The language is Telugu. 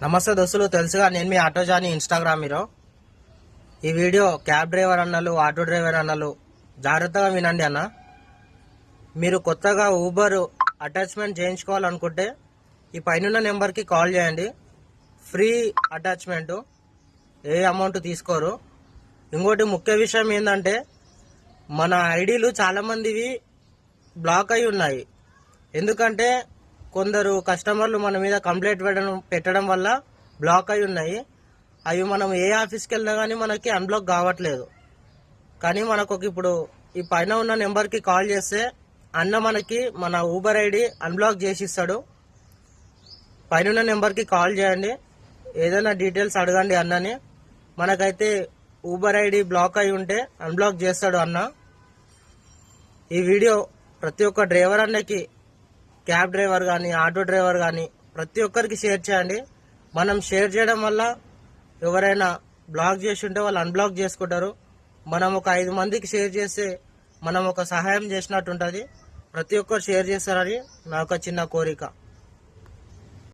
నమస్తే దోస్తులు, తెలుసుగా నేను మీ ఆటో జానీ ఇన్స్టాగ్రామ్ హీరో. ఈ వీడియో క్యాబ్ డ్రైవర్ అన్నలు, ఆటో డ్రైవర్ అన్నలు జాగ్రత్తగా వినండి అన్న. మీరు కొత్తగా ఊబర్ అటాచ్మెంట్ చేయించుకోవాలనుకుంటే ఈ పైన నెంబర్కి కాల్ చేయండి. ఫ్రీ అటాచ్మెంట్, ఏ అమౌంట్ తీసుకోరు. ఇంకోటి ముఖ్య విషయం ఏంటంటే, మన ఐడీలు చాలామందివి బ్లాక్ అయి ఉన్నాయి. ఎందుకంటే కొందరు కస్టమర్లు మన మీద కంప్లైంట్ పెట్టడం వల్ల బ్లాక్ అయి ఉన్నాయి. అవి మనం ఏ ఆఫీస్కి వెళ్ళినా కానీ మనకి అన్బ్లాక్ కావట్లేదు. కానీ మనకు ఇప్పుడు ఈ పైన ఉన్న నెంబర్కి కాల్ చేస్తే అన్న మనకి మన ఊబర్ ఐడి అన్బ్లాక్ చేసి ఇస్తాడు. పైన ఉన్న నెంబర్కి కాల్ చేయండి, ఏదైనా డీటెయిల్స్ అడగండి అన్నని. మనకైతే ఊబర్ ఐడి బ్లాక్ అయి ఉంటే అన్బ్లాక్ చేస్తాడు అన్న. ఈ వీడియో ప్రతి ఒక్క డ్రైవర్ అన్నకి, క్యాబ్ డ్రైవర్ కానీ, ఆటో డ్రైవర్ కానీ ప్రతి ఒక్కరికి షేర్ చేయండి. మనం షేర్ చేయడం వల్ల ఎవరైనా బ్లాక్ చేసి ఉంటే వాళ్ళు అన్బ్లాక్ చేసుకుంటారు. మనం ఒక 5 మందికి షేర్ చేస్తే మనం ఒక సహాయం చేసినట్టు ఉంటుంది. ప్రతి ఒక్కరు షేర్ చేస్తారని నా ఒక చిన్న కోరిక.